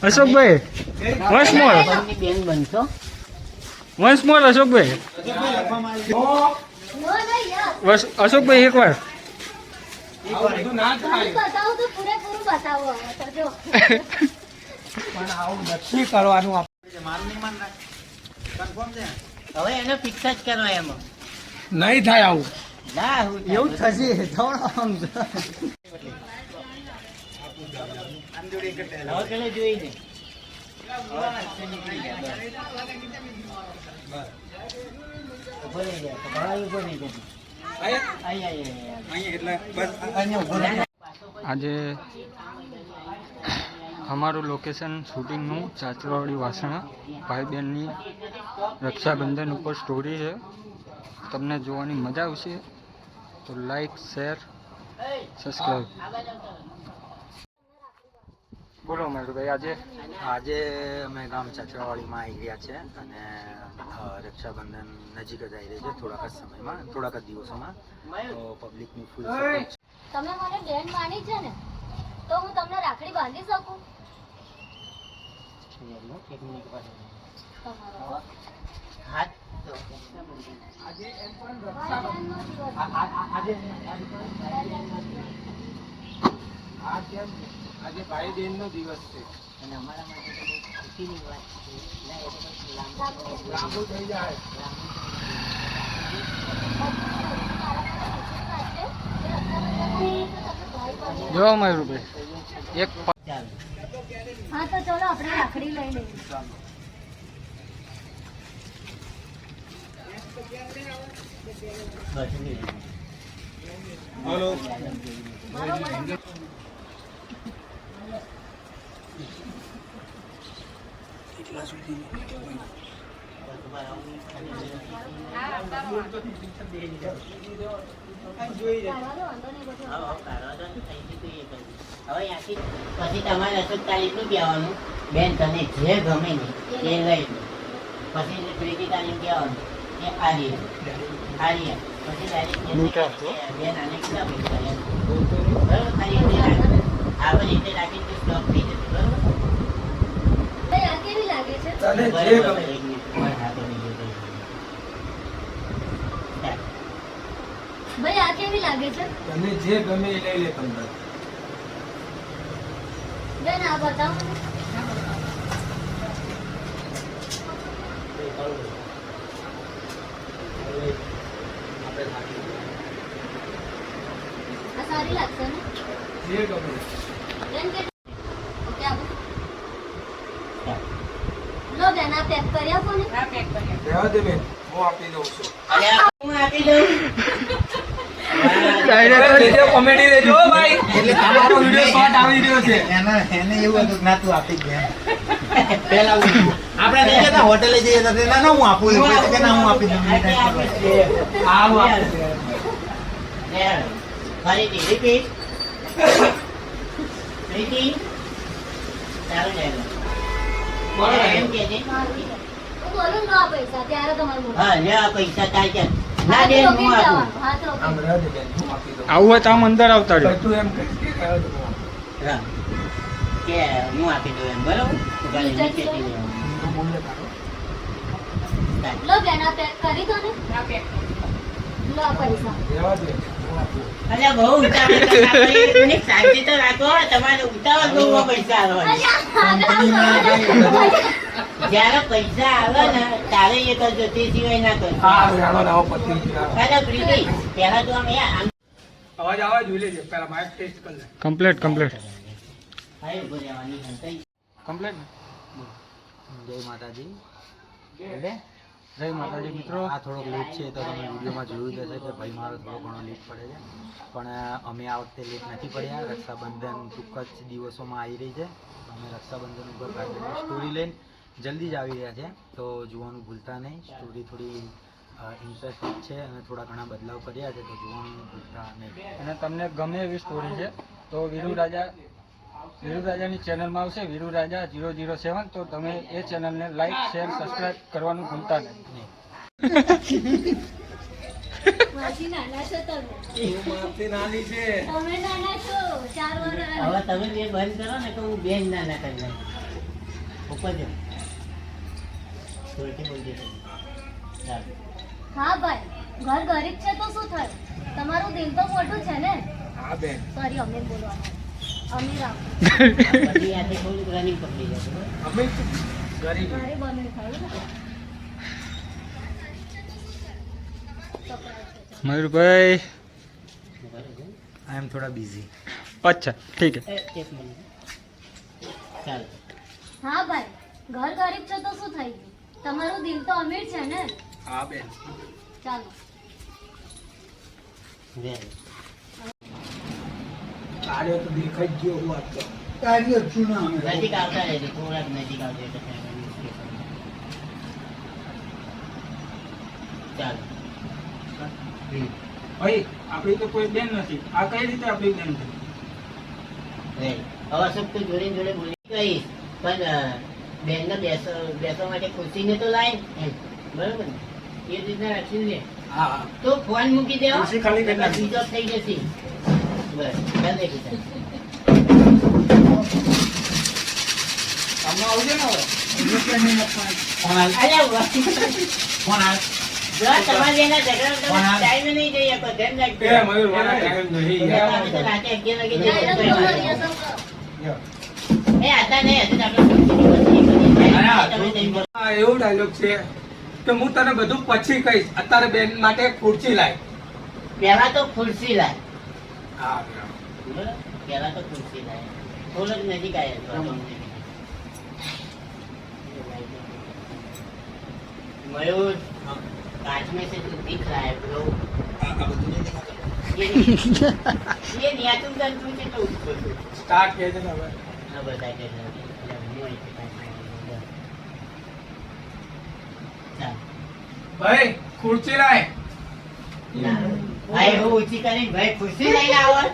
અશોકભાઈ વંશ મોર બેન બનશો. વંશ મોર અશોકભાઈ અશોકભાઈ એકવાર હવે એને ફિક્સ જ કરો એમાં. નહીં થાય આવું ના એવું થશે હવે પેલા જોઈ ને આજે અમારું લોકેશન શૂટિંગનું ચાચરવાડી વાસણા ભાઈ બહેનની રક્ષાબંધન ઉપર સ્ટોરી છે. તમને જોવાની મજા આવશે તો લાઈક શેર સબસ્ક્રાઈબ. બોલો મયુરભાઈ આજે અમે ગામ ચાચરાવાડીમાં આવી ગયા છે અને રક્ષાબંધન નજીક જ આવી રહી છે થોડાક જ સમયમાં, થોડાક જ દિવસોમાં. તો પબ્લિકની ફૂલ સપોર્ટ. તમે મને બેન માની છે ને તો હું તમને રાખડી બાંધી શકું. હાથ આજે ભાઈ બહેન નો દિવસ છે અને અમારા માટે તો બહુ ખુશીની વાત છે. લાંબુ થઈ જાય. જો મયુરભાઈ એક હા તો ચલો આપણે રાખડી લઈ લઈએ. હલો પછી તમારે 28 તારીખનું કહેવાનું બેન તને જે ગમે ને તે લઈ લે. પછી 3 તારીખ કહેવાનું કે આર્ય પછી ડાયરેક્ટ બેન આને કેટલા પૈસા લે બરોબર. ખાલી રીતે રાખી આપણે રીતે રાખી તો સ્ટોપ થઈ જશે બરોબર. ભાઈ આ કેવી લાગે છે? તને જે ગમે. ભાઈ આ કેવી લાગે છે? તને જે ગમે એ લઈ લે. 15 બેન આ બતાવો. આ સારી લાગશે ને? જે ગમે. બેન કે ઓકે આપો. લો બેન આ પેક કરી આપો ને. રહેવા દે બેન, હું આપી દઉં છું. હું આપી દઉં. કોમેડી લેજો ભાઈ, એટલે તમારો વિડિયો શોર્ટ આવી રહ્યો છે. એને એવું હતું ના તું આપી દે પેલા આપણે નહીં જતા હોટેલે જઈએ તો ના ના હું આપું છું કે ના હું આપી દઉં. આ વાત ફરીથી રિપીટ. ચાલો જાય એમ કે છે. હું બોલું લો આ પૈસા ત્યારે તમારું બોલો. હા લે આ પૈસા તાર કે ના દે હું આપું. હા તો આમ રહેવા દે બેન, હું આપી દઉં. આવું હોય તો આમ અંદર આવતા રહ્યો. તું એમ કહીશ કે કયો તો રામ કે હું આપી દઉં એમ બરોબર. તો ગાડી નીચે થી લેવાનું. તો બોલે તારો લો બેન આ પેક કરી દો ને. લો આ પૈસા. રહેવા દે, હું આપું. અલ્યા બહુ ઉતાવળ કરતા આપણે એક મિનિટ શાંતિ તો રાખો. તમારે ઉતાવળ બહુ પૈસા આવવાના. જ્યારે પૈસા આવે ને ત્યારે એ કરજો, તે સિવાય ના કરજો. હા જાણો લાવો પતિ કાલે પ્રીતિ પહેલા તો અમે અવાજ આવે જોઈ લેજે. પહેલા માઇક ટેસ્ટ કરી લે. કમ્પ્લીટ ભાઈ ઉભો રહેવાની હતી. કમ્પ્લીટ. જય માતાજી. જય માતાજી મિત્રો. આ થોડોક લેટ છે તો તમે વિડીયોમાં જોયું જ હશે કે ભાઈ મારો થોડો ઘણો લેટ પડે છે, પણ અમે આ વખતે લેટ નથી પડ્યા. રક્ષાબંધન ટૂંક જ દિવસોમાં આવી રહી છે. અમે રક્ષાબંધન ઉપર ભાઈબંધની સ્ટોરી લઈને જલ્દી જ આવી રહ્યા છે, તો જોવાનું ભૂલતા નહીં. સ્ટોરી થોડી ઇન્ટરેસ્ટિંગ છે અને થોડા ઘણા બદલાવ કર્યા છે, તો જોવાનું ભૂલતા નહીં. અને તમને ગમે એવી સ્ટોરી છે તો વીરુ રાજાની ચેનલમાં આવશે, વીરુ રાજા 007. તો તમે એ ચેનલને લાઈક શેર સબસ્ક્રાઈબ કરવાનું ભૂલતા નહીં. માસી નાના છો તમે. માસી નાની છે. તમે નાના છો 4 વર્ષ. હવે તમે બે બંધ કરો ને તો હું બેન ના કરી નાખું. ઉપર જો જોરથી બોલજે ચાલ હા ભાઈ, ઘર ગરીબ છે તો શું થયું? તમારું દિલ તો મોટું છે ને. હા બેન. સોરી, અમીર બોલવાનું. અમીર આપ. પછી આજે થોડુંક રનિંગ પકડી જશે અમે ગરીબ. ગરીબ અમીર થયું ને. મયુરભાઈ आई एम थोड़ा बिजी। अच्छा ठीक है। એક મિનિટ ચાલ હા ભાઈ, ઘર ગરીબ છે તો શું થઈ ગયું? તમારું દિલ તો અમીર છે ને. હા બેન. ચાલો. વેરી કાર્ય તો દેખાઈ જ ગયો વાત તો. કાર્ય જૂના અમે નજીક આવતા રહેજો થોડાક નજીક આવજો એટલે ફેમિલી મુશ્કેલ ચાલો ભાઈ આપણી તો કોઈ બેન નથી. આ કઈ રીતે આપણી બેન થઈ? વેરી હવે અશોક તું જોડે જોડે બોલી કહીશ પણ બેનને બેસવા માટે ખુરશીને તો લાય એમ બરોબર ને એ રીતના રાખી લે હા હા. તો ફોન મૂકી દેવો ખુરશી ખાલી કરી નાખી. સ્વિચ ઓફ થઈ જશે બસ ચાલ દેખી ચાલ આમાં આવજે ને હવે. અલ્યા વાહ. कौन आ જો તમારે એના ઝઘડા કોણ આ? ટાઈમે નહીં જઈ શકો ધ્યાન રાખજો એ મયુર મારા ટાઈમ નહીં યાર. અમે તો રાતે 11 વાગે ડાયલોગ બોલો, જઈએ. રિહર્સલ કરો. એ હતા નહીં હજુ તો આપણે ખુરશીની વસ્તુ કરી. અરે, તમે જઈ બોલો. આ એવો ડાયલોગ છે કે હું તને બધું પછી કહીશ. અત્યારે બેન માટે ખુરશી લાય. પહેલા તો ખુરશી લાય હા બરોબર? પહેલા તો ખુરશી લાય થોડોક નજીક આવ્યા છો मयूर कांच में से तू दिख रहा है ब्रो ये नहीं तुम कर तू से तो उसको સ્ટાર્ટ કહે છે ને હવે. ना बता के ભાઈ ખુરશી લાય. भाई वो ऊंची करी भाई खुशी नहीं ना आवर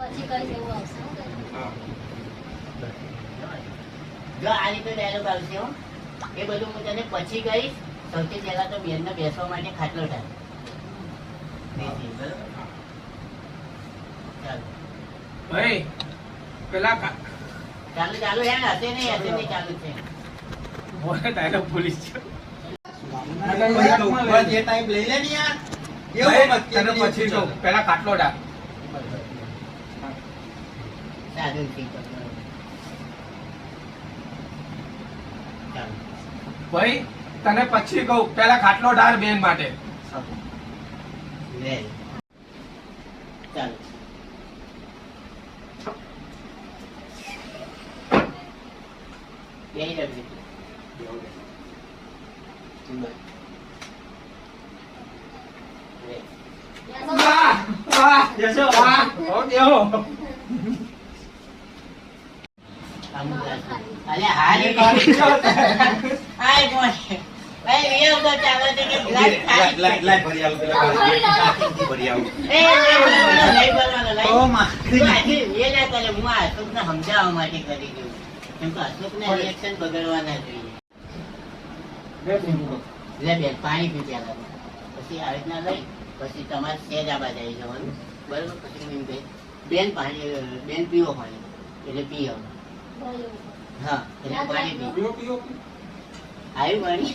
પછી કઈ જેવું આવશે હો ભાઈ. જો આ રીતે ડાયલોગ આવશે હો એ બધું હું તને પછી કહીશ સૌથી પહેલા તો બેનને બેસવા માટે ખાટલો ટાળ બરોબર ચાલો ભાઈ પેલા ચાલુ ચાલુ હે ને હશે નહીં ચાલુ છે મોરે ડાયલોગ ભૂલી જ ये टाइम ले लेनी यार ये वो ભાઈ, मत તને પછી કહું. પેલા ખાટલો ડાળ. સાધુ થી ચાલો ભાઈ તને પછી કહું. પેલા ખાટલો ડાળ બેન માટે. લે ચાલો यही रख दीजिए વાહ વાહ યશો વાહ હો દેવો. अरे हाल ही हाय बोल भाई ये तो चालू थे कि ग्लास खाली लाइट भरी आओ भरी आओ ए नहीं बोलवानो ओ नहीं मां તું આજે એ ના કરે હું આ અશોકને સમજાવવા માટે કરી દઉં કેમ કે અશોકના રિએક્શન બગડવાના જોઈએ લે બેન પાણી પી પહેલા પછી આ રીતના લઈ પછી તમારે સેજ આ બાજુ આવી જવાનું બરોબર પછી હું એમ કહી બેન પાણી બેન પીવો પાણી એટલે પી આવવાનું ભાઈ, હા એટલે પાણી પી પીઓ પીઓ. આવ્યું પાણી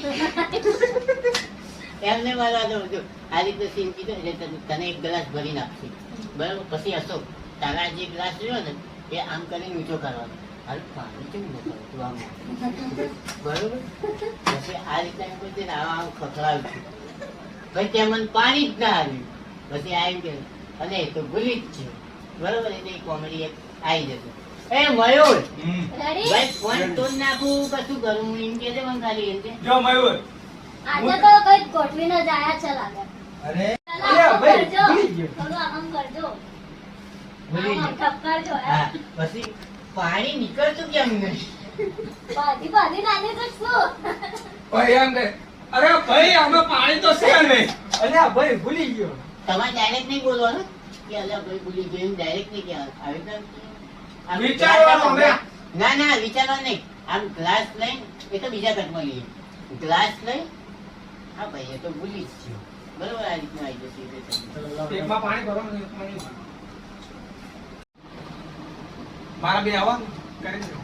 એમને મારવા દો જો આ રીતે સીન કીધું એટલે તને એક ગ્લાસ ભરી નાખશે બરાબર પછી અશોક તારા જે ગ્લાસ રહ્યો ને એ આમ કરીને ઊંચો કરવાનો હાલ પાણી કેમ ન કરું તું આમ બરોબર પછી આ રીતે એમ કહી ને આમ ખખડાવું છું પછી ત્યાં મને પાણી જ ના આવ્યું પછી આવ્યું કે અને એ તો ભૂલી જ છે બરોબર એટલે કોમેડી એક આવી જશે એ મયુર રેડી? ભાઈ ફોન તોડ નાખું કશું કરું હું એમ કે છે મને ખાલી એમ કે જો મયુર. આજે તો કઈ ગોઠવીને જ આયા છે લાગે. अरे ચાલો, અરે આમ ભાઈ, કરજો. ભૂલી ગયો. થોડું આમ કરજો. ભૂલી આમ ગયો. ઠપકારજો, હે. હા, પછી પાણી નીકળતું કેમ નહીં બાંધી નાની તો શું? ભાઈ એમ કે અરે ભાઈ આમાં પાણી તો છે નહીં. અલ્યા ભાઈ ભૂલી ગયો. તમારે ડાયરેક્ટ નહીં બોલવાનું કે અલ્યા ભાઈ ભૂલી ગયો એમ ડાયરેક્ટ નહીં કહેવાનું આવી રીતે આમ વિચારવાનું glass અમે. ના ના વિચારવાનું નહીં આમ ગ્લાસ લઈ એ તો બીજા કટમાં લઈએ ગ્લાસ લઈ હા ભાઈ એ તો ભૂલી જ ગયો બરોબર આ રીતનું આવી જશે એકમાં પાણી ભરવાનું ને એકમાં નહીં. મારા બે આવા કરી દો.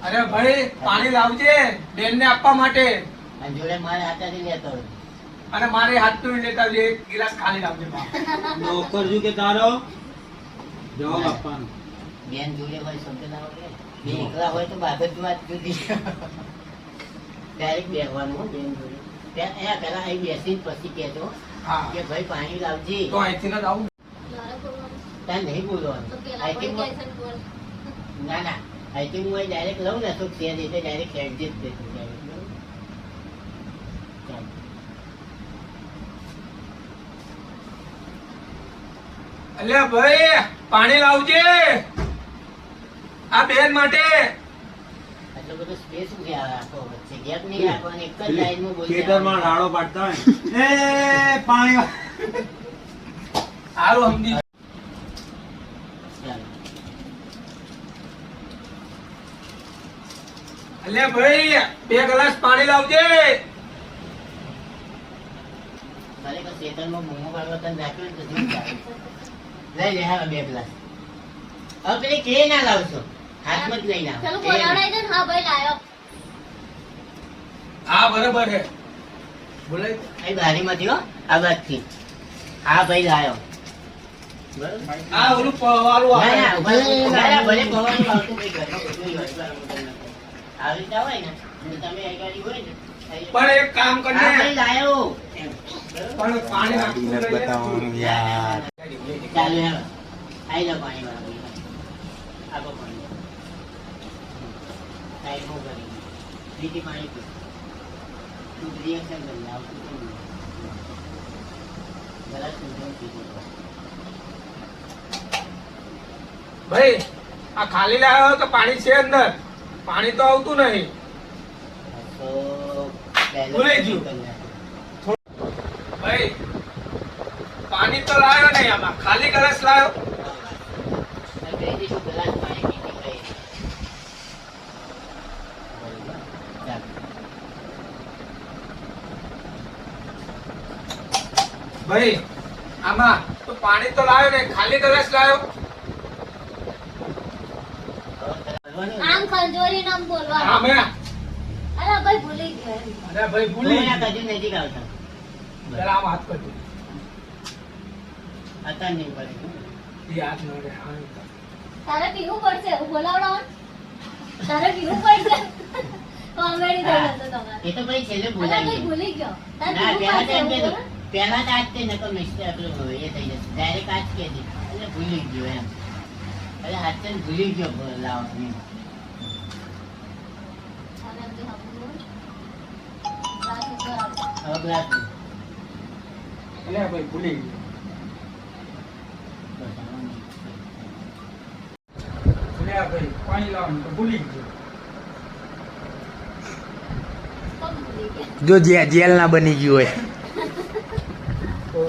અરે ભાઈ પાણી લાવજે બેન ને આપવા માટે અને જોડે મારા હાથેથી લેતો હોય. અને મારે હાથ ધોઈ લેતા આવજે, એક ગિલાસ ખાલી લાવજે બા. નોકર છું કે તારો જવાબ આપવાનો. બેન જોડે હોય સમજે ના હોય બે એકલા હોય તો બાદ જ વાત જુદી. ડાયરેક્ટ બેસવાનું હો બેન જોડે. અહીંયા પેલા અહીં બેસીને પછી કહેજો હા કે ભાઈ પાણી લાવજે. તો અહીંથી ન આવું. મારે બોલવાનું. ત્યાં નહીં બોલવાનું. તો પેલા I think કોઈ કહે છે ને બોલ. ના ના આઈ થિંક હું ડાયરેક્ટ લઉં ને તો શેર રીતે ડાયરેક્ટ એડજસ્ટ દેતું direct લઉં. ચાલો. અલ્યા ભાઈ પાણી લાવજે આ બેન માટે. આટલો બધો સ્પેસ શું છે આ રાખો વચ્ચે ગેપ નહીં રાખવાનો એક જ લાઈનમાં બોલતા ખેતરમાં રાડો પાડતા હોય ને. એ પાણી સારું સમજી. ચાલો. અલ્યા ભાઈ 2 ગ્લાસ પાણી લાવજે. ખરેખર શેતરમાં મોમો પરિવર્તન રાખ્યું ને તો જીવ ચાલે. લઈ લે હવે 2 ગ્લાસ. હવે પેલી કે ના લાવશો હાથમાં જ લઈને આવો. ચાલો બોલાવડાવી દે ને. હા ભાઈ લાયો. હા બરાબર હે બોલાય. અહીં બારીમાંથી હો આ બાજુથી. હા ભાઈ લાયો. બરાબર? આ ઓલું વાળું ના, આવે. ના, ઉભા રહો. ભલે પવાનું આવતું કંઈ ઘરમાં બધું હોય, એટલા બધા નથી. આવી રીતના હોય ને તો તમે અહીં ગાડી હોય ને અહીં- પણ એક કામ હા ભાઈ કરને લાયો. એમ. બરાબર? પણ પાણી નાખવું નથી જોઈએ. બતાવવાનું યાર. ચાલો હેલો. આઈ જાઓ પાણીવાળા ભાઈ. આપો પાણી. સાઈડમાં ઉભા રહી. બીજી પાણી પીઓ. તું રિએક્શન કરી લે. આવતું કેમ નહીં? જરા સુંદર પીજો. ભાઈ આ ખાલી લાવ્યો તો પાણી છે અંદર, પાણી તો આવતું નહીં. તો પહેલો ભૂલાઈ ગયું. કરી નાખો. ભાઈ પાણી તો લાવ્યો નહીં, આમાં ખાલી ગ્લાસ લાવ્યો. અને કહી દઈશું ગ્લાસ પાણી પીધી કઈ. બરાબર. ચાલો. ભાઈ આમાં તો પાણી તો લાવ્યો નહીં, ખાલી ગ્લાસ લાવ્યો. કરવાનું ને? આમ ખંજોરીને આમ બોલવાનું. આમે અલા ભાઈ ભૂલી ગયો એમ. અરે ભાઈ ભૂલી ભૂલી ગયો. કદી નજીક આવતા. પેલા આમ હાથ કરજો. અત્યારે નહીં પડે. એ હાથ ન રે, આમ. તારે પીવું પડશે. હું બોલાવડાવું ને? તારે પીવું પડશે. કોમેડી થઈ જશે તમારે. એ તો ભાઈ છેલ્લે અલા ભૂલાઈ ભાઈ ગયું. ભૂલી ગયો. તારે ના પીવું પહેલા તો એમ પડશે. કીધું. હું બોલું? પહેલા તો આજ તે નકર મિસ્ટેક પેલું એ થઈ જશે ડાયરેક્ટ આજ કે દે એટલે ભૂલી ગયો એમ એટલે હાથે જ ભૂલી ગયો લાવવાનું એમ. અને એમ કે હા, બોલું. ગ્લાસ ઉપર આવશે. હવે ગ્લાસ લો. અલ્યા ભાઈ ભૂલી ગયો. બસ આમાં નહીં. અલ્યા ભાઈ પાણી લાવવાનું તો ભૂલી ગયો. કેમ ભૂલી ગયા? જો જેલ ના બની ગયું હોય. તો